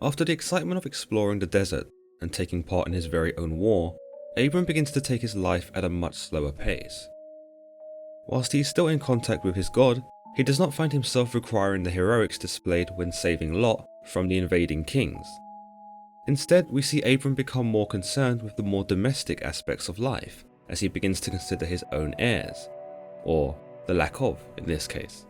After the excitement of exploring the desert and taking part in his very own war, Abram begins to take his life at a much slower pace. Whilst he is still in contact with his God, he does not find himself requiring the heroics displayed when saving Lot from the invading kings. Instead, we see Abram become more concerned with the more domestic aspects of life as he begins to consider his own heirs, or the lack of in this case.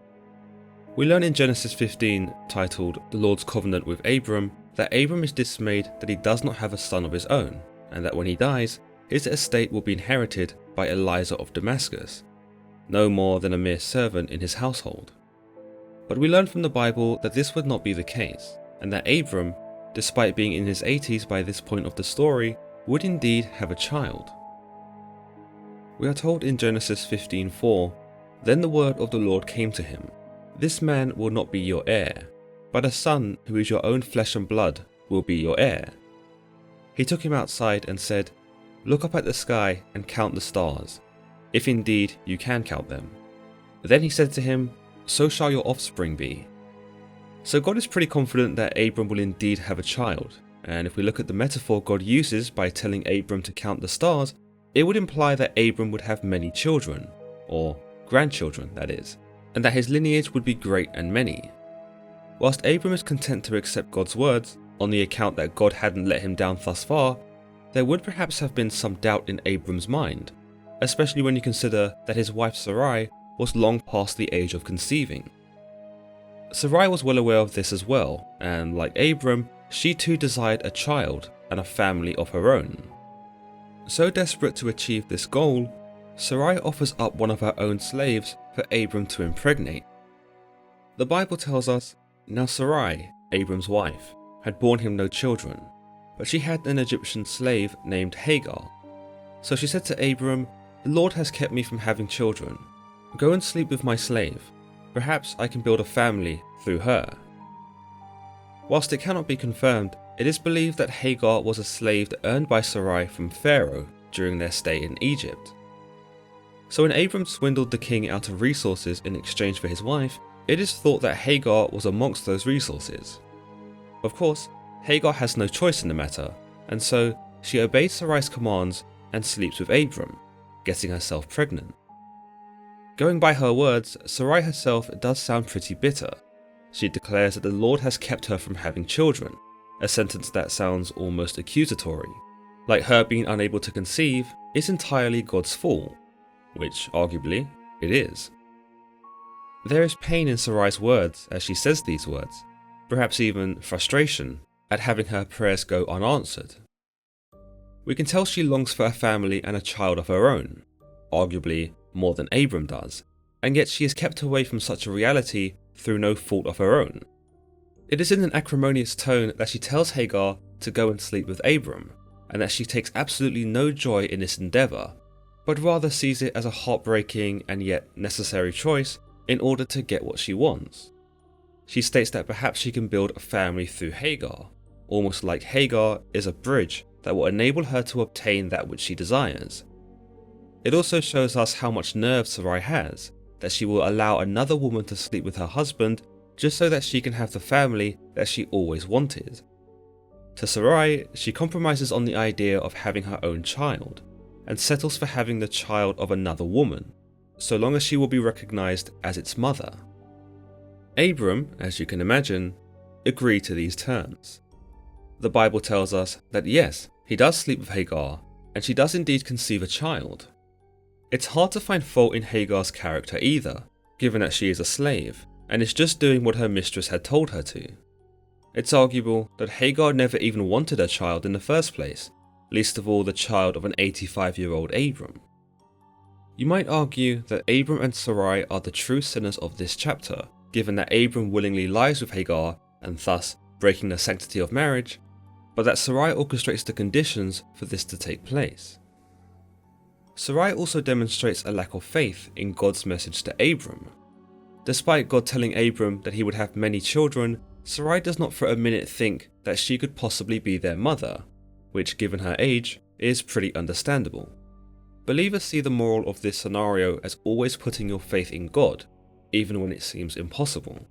We learn in Genesis 15, titled The Lord's Covenant with Abram, that Abram is dismayed that he does not have a son of his own, and that when he dies, his estate will be inherited by Eliezer of Damascus, no more than a mere servant in his household. But we learn from the Bible that this would not be the case, and that Abram, despite being in his 80s by this point of the story, would indeed have a child. We are told in Genesis 15:4, "Then the word of the Lord came to him, 'This man will not be your heir, but a son who is your own flesh and blood will be your heir.' He took him outside and said, 'Look up at the sky and count the stars, if indeed you can count them.' Then he said to him, 'So shall your offspring be.'" So God is pretty confident that Abram will indeed have a child, and if we look at the metaphor God uses by telling Abram to count the stars, it would imply that Abram would have many children, or grandchildren that is, and that his lineage would be great and many. Whilst Abram is content to accept God's words, on the account that God hadn't let him down thus far, there would perhaps have been some doubt in Abram's mind, especially when you consider that his wife Sarai was long past the age of conceiving. Sarai was well aware of this as well, and like Abram, she too desired a child and a family of her own. So desperate to achieve this goal, Sarai offers up one of her own slaves for Abram to impregnate. The Bible tells us, "Now Sarai, Abram's wife, had borne him no children, but she had an Egyptian slave named Hagar. So she said to Abram, 'The Lord has kept me from having children. Go and sleep with my slave. Perhaps I can build a family through her.'" Whilst it cannot be confirmed, it is believed that Hagar was a slave earned by Sarai from Pharaoh during their stay in Egypt. So when Abram swindled the king out of resources in exchange for his wife, it is thought that Hagar was amongst those resources. Of course, Hagar has no choice in the matter, and so she obeys Sarai's commands and sleeps with Abram, getting herself pregnant. Going by her words, Sarai herself does sound pretty bitter. She declares that the Lord has kept her from having children, a sentence that sounds almost accusatory, like her being unable to conceive is entirely God's fault, which arguably it is. There is pain in Sarai's words as she says these words, perhaps even frustration at having her prayers go unanswered. We can tell she longs for a family and a child of her own, arguably more than Abram does, and yet she is kept away from such a reality through no fault of her own. It is in an acrimonious tone that she tells Hagar to go and sleep with Abram, and that she takes absolutely no joy in this endeavour, but rather sees it as a heartbreaking and yet necessary choice in order to get what she wants. She states that perhaps she can build a family through Hagar, almost like Hagar is a bridge that will enable her to obtain that which she desires. It also shows us how much nerve Sarai has, that she will allow another woman to sleep with her husband just so that she can have the family that she always wanted. To Sarai, she compromises on the idea of having her own child, and settles for having the child of another woman, so long as she will be recognised as its mother. Abram, as you can imagine, agreed to these terms. The Bible tells us that yes, he does sleep with Hagar, and she does indeed conceive a child. It's hard to find fault in Hagar's character either, given that she is a slave, and is just doing what her mistress had told her to. It's arguable that Hagar never even wanted a child in the first place, least of all the child of an 85-year-old Abram. You might argue that Abram and Sarai are the true sinners of this chapter, given that Abram willingly lies with Hagar and thus breaking the sanctity of marriage, but that Sarai orchestrates the conditions for this to take place. Sarai also demonstrates a lack of faith in God's message to Abram. Despite God telling Abram that he would have many children, Sarai does not for a minute think that she could possibly be their mother, which given her age is pretty understandable. Believers see the moral of this scenario as always putting your faith in God, even when it seems impossible.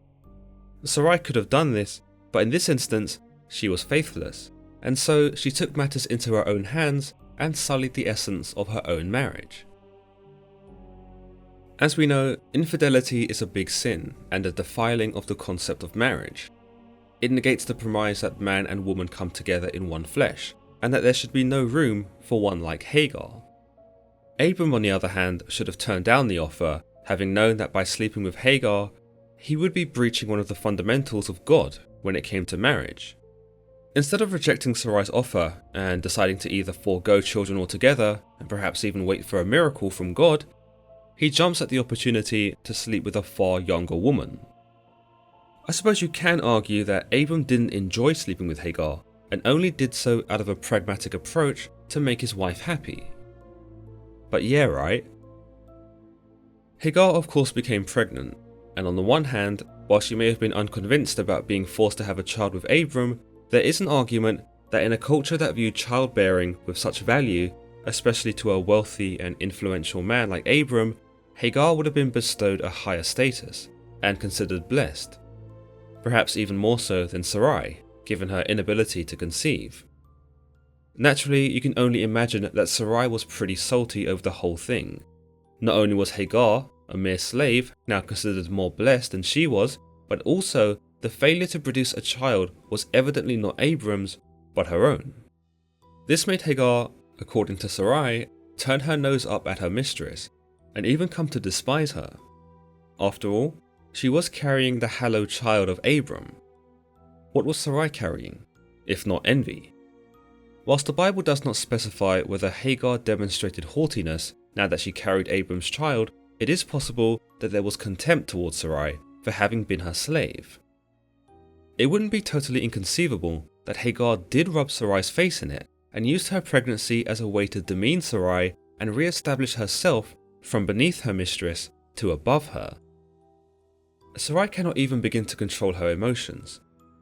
Sarai could have done this, but in this instance, she was faithless, and so she took matters into her own hands and sullied the essence of her own marriage. As we know, infidelity is a big sin and a defiling of the concept of marriage. It negates the premise that man and woman come together in one flesh, and that there should be no room for one like Hagar. Abram, on the other hand, should have turned down the offer, having known that by sleeping with Hagar, he would be breaching one of the fundamentals of God when it came to marriage. Instead of rejecting Sarai's offer and deciding to either forego children altogether and perhaps even wait for a miracle from God, he jumps at the opportunity to sleep with a far younger woman. I suppose you can argue that Abram didn't enjoy sleeping with Hagar and only did so out of a pragmatic approach to make his wife happy. But yeah, right? Hagar of course became pregnant, and on the one hand, while she may have been unconvinced about being forced to have a child with Abram, there is an argument that in a culture that viewed childbearing with such value, especially to a wealthy and influential man like Abram, Hagar would have been bestowed a higher status and considered blessed, perhaps even more so than Sarai, given her inability to conceive. Naturally, you can only imagine that Sarai was pretty salty over the whole thing. Not only was Hagar, a mere slave, now considered more blessed than she was, but also the failure to produce a child was evidently not Abram's, but her own. This made Hagar, according to Sarai, turn her nose up at her mistress, and even come to despise her. After all, she was carrying the hallowed child of Abram. What was Sarai carrying, if not envy? Whilst the Bible does not specify whether Hagar demonstrated haughtiness now that she carried Abram's child, it is possible that there was contempt towards Sarai for having been her slave. It wouldn't be totally inconceivable that Hagar did rub Sarai's face in it and used her pregnancy as a way to demean Sarai and re-establish herself from beneath her mistress to above her. Sarai cannot even begin to control her emotions.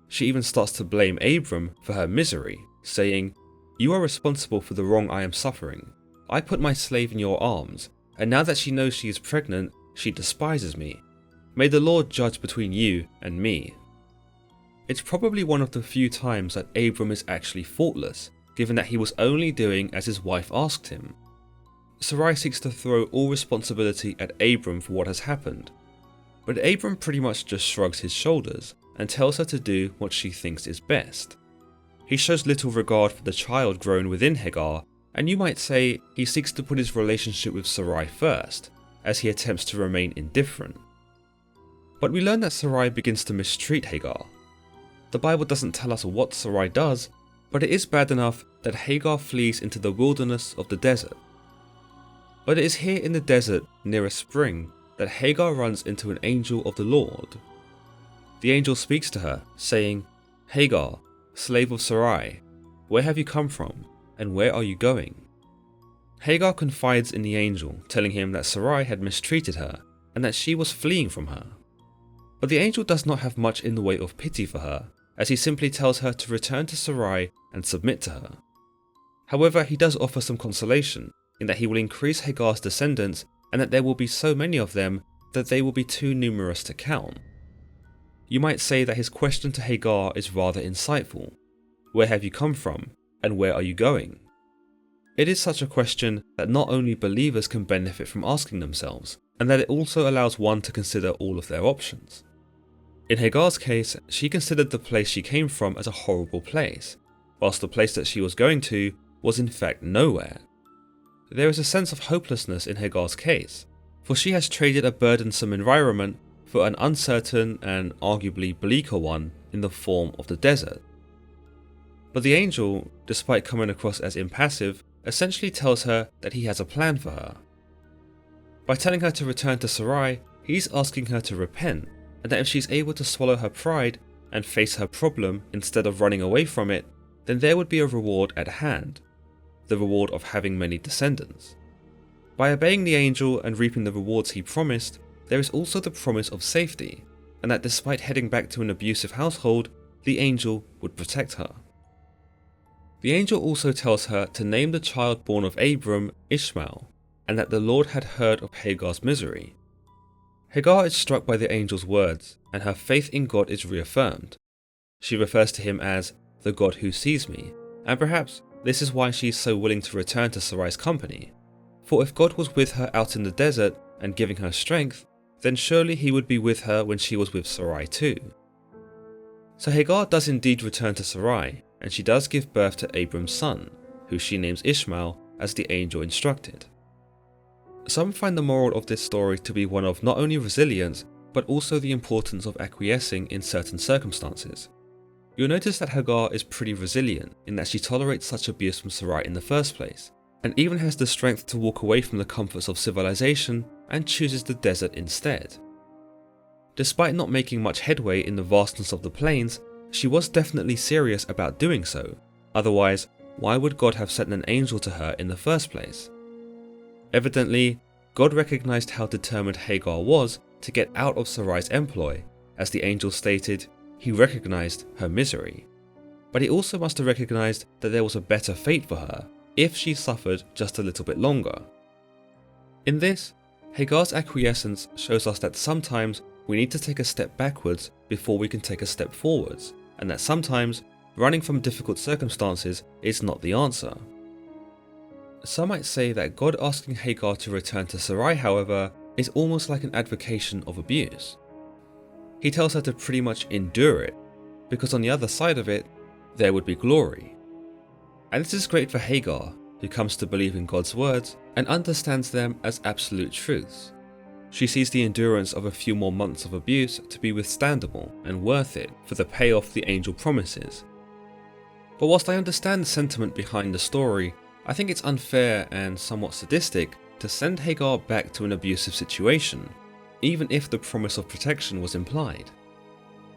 She even starts to blame Abram for her misery, saying, "You are responsible for the wrong I am suffering. I put my slave in your arms, and now that she knows she is pregnant, she despises me. May the Lord judge between you and me." It's probably one of the few times that Abram is actually faultless, given that he was only doing as his wife asked him. Sarai seeks to throw all responsibility at Abram for what has happened, but Abram pretty much just shrugs his shoulders and tells her to do what she thinks is best. He shows little regard for the child grown within Hagar, and you might say he seeks to put his relationship with Sarai first, as he attempts to remain indifferent. But we learn that Sarai begins to mistreat Hagar. The Bible doesn't tell us what Sarai does, but it is bad enough that Hagar flees into the wilderness of the desert. But it is here in the desert, near a spring, that Hagar runs into an angel of the Lord. The angel speaks to her, saying, "Hagar, slave of Sarai, where have you come from, and where are you going?" Hagar confides in the angel, telling him that Sarai had mistreated her, and that she was fleeing from her. But the angel does not have much in the way of pity for her, as he simply tells her to return to Sarai and submit to her. However, he does offer some consolation, in that he will increase Hagar's descendants and that there will be so many of them that they will be too numerous to count. You might say that his question to Hagar is rather insightful. Where have you come from, and where are you going? It is such a question that not only believers can benefit from asking themselves, and that it also allows one to consider all of their options. In Hagar's case, she considered the place she came from as a horrible place, whilst the place that she was going to was in fact nowhere. There is a sense of hopelessness in Hagar's case, for she has traded a burdensome environment for an uncertain and arguably bleaker one in the form of the desert. But the angel, despite coming across as impassive, essentially tells her that he has a plan for her. By telling her to return to Sarai, he's asking her to repent, and that if she's able to swallow her pride and face her problem instead of running away from it, then there would be a reward at hand, the reward of having many descendants. By obeying the angel and reaping the rewards he promised, there is also the promise of safety, and that despite heading back to an abusive household, the angel would protect her. The angel also tells her to name the child born of Abram Ishmael, and that the Lord had heard of Hagar's misery. Hagar is struck by the angel's words, and her faith in God is reaffirmed. She refers to him as, the God who sees me, and perhaps this is why she is so willing to return to Sarai's company. For if God was with her out in the desert and giving her strength, then surely he would be with her when she was with Sarai too. So Hagar does indeed return to Sarai, and she does give birth to Abram's son, who she names Ishmael as the angel instructed. Some find the moral of this story to be one of not only resilience, but also the importance of acquiescing in certain circumstances. You'll notice that Hagar is pretty resilient in that she tolerates such abuse from Sarai in the first place, and even has the strength to walk away from the comforts of civilization and chooses the desert instead. Despite not making much headway in the vastness of the plains, she was definitely serious about doing so, otherwise why would God have sent an angel to her in the first place? Evidently, God recognized how determined Hagar was to get out of Sarai's employ. As the angel stated, he recognized her misery. But he also must have recognized that there was a better fate for her if she suffered just a little bit longer. In this, Hagar's acquiescence shows us that sometimes we need to take a step backwards before we can take a step forwards, and that sometimes running from difficult circumstances is not the answer. Some might say that God asking Hagar to return to Sarai, however, is almost like an advocation of abuse. He tells her to pretty much endure it, because on the other side of it, there would be glory. And this is great for Hagar, who comes to believe in God's words and understands them as absolute truths. She sees the endurance of a few more months of abuse to be withstandable and worth it for the payoff the angel promises. But whilst I understand the sentiment behind the story, I think it's unfair and somewhat sadistic to send Hagar back to an abusive situation, even if the promise of protection was implied.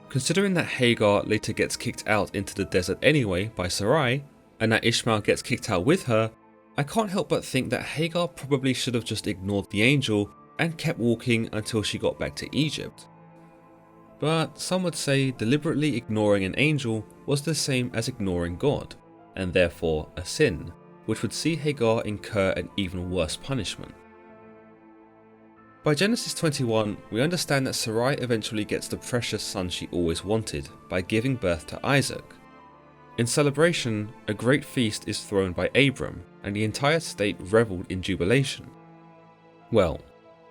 Considering that Hagar later gets kicked out into the desert anyway by Sarai, and that Ishmael gets kicked out with her, I can't help but think that Hagar probably should have just ignored the angel and kept walking until she got back to Egypt. But some would say deliberately ignoring an angel was the same as ignoring God, and therefore a sin, which would see Hagar incur an even worse punishment. By Genesis 21, we understand that Sarai eventually gets the precious son she always wanted by giving birth to Isaac. In celebration, a great feast is thrown by Abram, and the entire state reveled in jubilation. Well,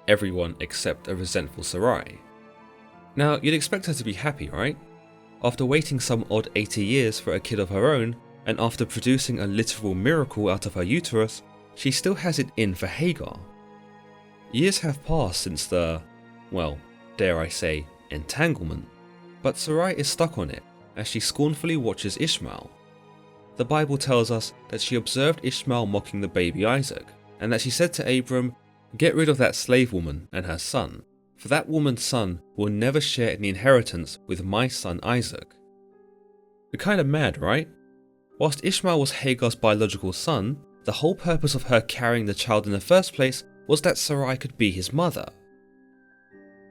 everyone except a resentful Sarai. Now, you'd expect her to be happy, right? After waiting some odd 80 years for a kid of her own, and after producing a literal miracle out of her uterus, she still has it in for Hagar. Years have passed since the, well, dare I say, entanglement, but Sarai is stuck on it as she scornfully watches Ishmael. The Bible tells us that she observed Ishmael mocking the baby Isaac, and that she said to Abram, "Get rid of that slave woman and her son, for that woman's son will never share in the inheritance with my son Isaac." You're kind of mad, right? Whilst Ishmael was Hagar's biological son, the whole purpose of her carrying the child in the first place was that Sarai could be his mother.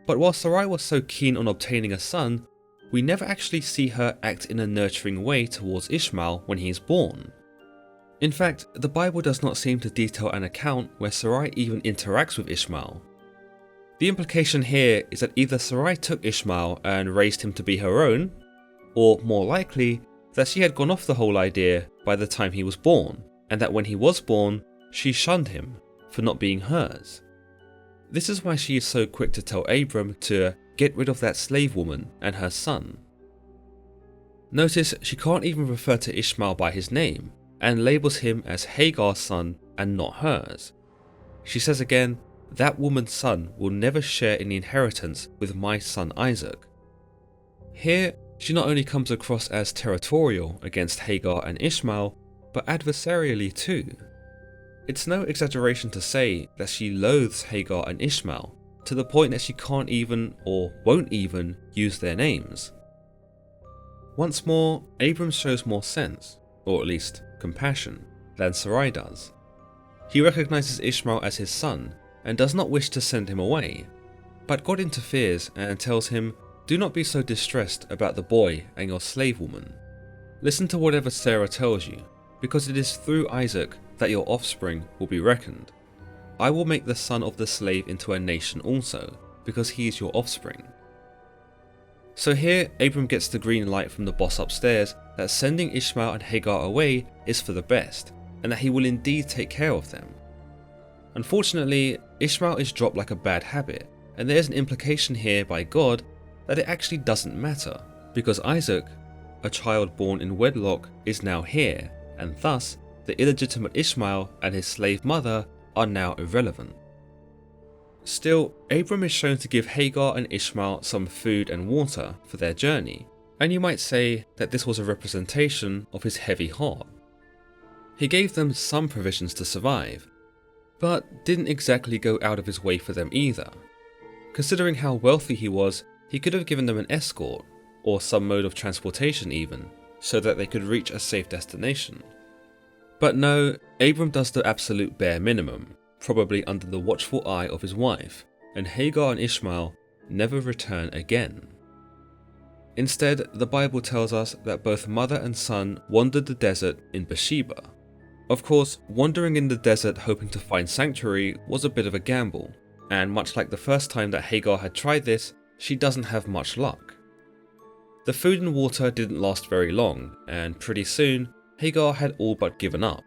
But while Sarai was so keen on obtaining a son, we never actually see her act in a nurturing way towards Ishmael when he is born. In fact, the Bible does not seem to detail an account where Sarai even interacts with Ishmael. The implication here is that either Sarai took Ishmael and raised him to be her own, or more likely, that she had gone off the whole idea by the time he was born, and that when he was born, she shunned him for not being hers. This is why she is so quick to tell Abram to get rid of that slave woman and her son. Notice she can't even refer to Ishmael by his name, and labels him as Hagar's son and not hers. She says again, "That woman's son will never share in the inheritance with my son Isaac." Here, she not only comes across as territorial against Hagar and Ishmael, but adversarially too. It's no exaggeration to say that she loathes Hagar and Ishmael, to the point that she can't even, or won't even, use their names. Once more, Abram shows more sense, or at least compassion, than Sarai does. He recognizes Ishmael as his son, and does not wish to send him away, but God interferes and tells him, "Do not be so distressed about the boy and your slave woman. Listen to whatever Sarah tells you, because it is through Isaac that your offspring will be reckoned. I will make the son of the slave into a nation also, because he is your offspring." So here, Abram gets the green light from the boss upstairs that sending Ishmael and Hagar away is for the best, and that he will indeed take care of them. Unfortunately, Ishmael is dropped like a bad habit, and there is an implication here by God that it actually doesn't matter, because Isaac, a child born in wedlock, is now here, and thus the illegitimate Ishmael and his slave mother are now irrelevant. Still, Abram is shown to give Hagar and Ishmael some food and water for their journey, and you might say that this was a representation of his heavy heart. He gave them some provisions to survive, but didn't exactly go out of his way for them either. Considering how wealthy he was, he could have given them an escort, or some mode of transportation even, so that they could reach a safe destination. But no, Abram does the absolute bare minimum, probably under the watchful eye of his wife, and Hagar and Ishmael never return again. Instead, the Bible tells us that both mother and son wandered the desert in Beersheba. Of course, wandering in the desert hoping to find sanctuary was a bit of a gamble, and much like the first time that Hagar had tried this, she doesn't have much luck. The food and water didn't last very long, and pretty soon, Hagar had all but given up.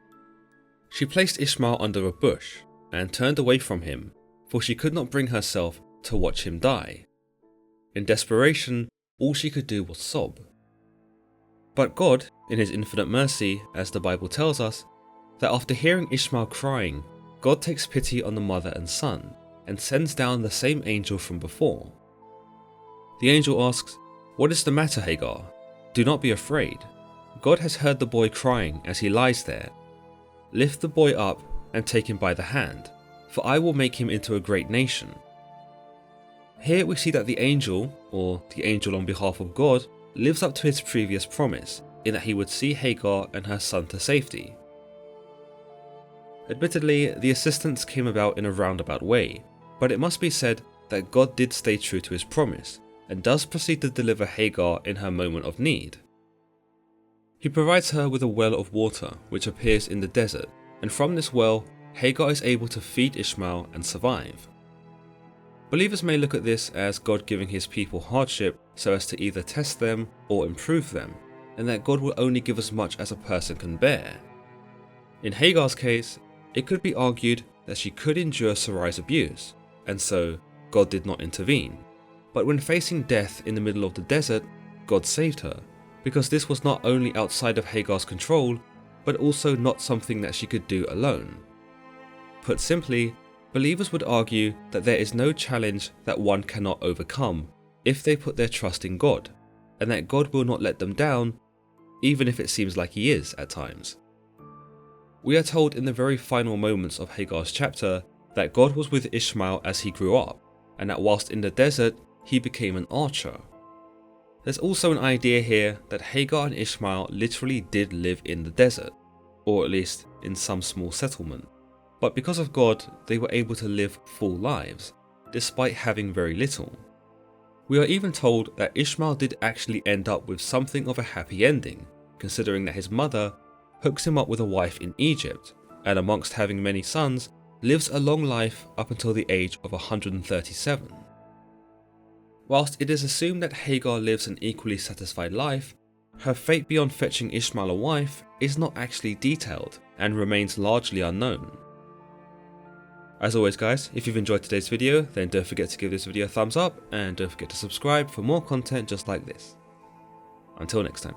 She placed Ishmael under a bush, and turned away from him, for she could not bring herself to watch him die. In desperation, all she could do was sob. But God, in his infinite mercy, as the Bible tells us, that after hearing Ishmael crying, God takes pity on the mother and son, and sends down the same angel from before. The angel asks, "What is the matter, Hagar? Do not be afraid. God has heard the boy crying as he lies there. Lift the boy up and take him by the hand, for I will make him into a great nation." Here we see that the angel, or the angel on behalf of God, lives up to his previous promise, in that he would see Hagar and her son to safety. Admittedly, the assistance came about in a roundabout way, but it must be said that God did stay true to his promise, and does proceed to deliver Hagar in her moment of need. He provides her with a well of water which appears in the desert, and from this well, Hagar is able to feed Ishmael and survive. Believers may look at this as God giving his people hardship so as to either test them or improve them, and that God will only give as much as a person can bear. In Hagar's case, it could be argued that she could endure Sarai's abuse, and so God did not intervene. But when facing death in the middle of the desert, God saved her, because this was not only outside of Hagar's control, but also not something that she could do alone. Put simply, believers would argue that there is no challenge that one cannot overcome if they put their trust in God, and that God will not let them down, even if it seems like he is at times. We are told in the very final moments of Hagar's chapter that God was with Ishmael as he grew up, and that whilst in the desert, he became an archer. There's also an idea here that Hagar and Ishmael literally did live in the desert, or at least in some small settlement. But because of God, they were able to live full lives, despite having very little. We are even told that Ishmael did actually end up with something of a happy ending, considering that his mother hooks him up with a wife in Egypt, and amongst having many sons, lives a long life up until the age of 137. Whilst it is assumed that Hagar lives an equally satisfied life, her fate beyond fetching Ishmael a wife is not actually detailed and remains largely unknown. As always guys, if you've enjoyed today's video, then don't forget to give this video a thumbs up and don't forget to subscribe for more content just like this. Until next time.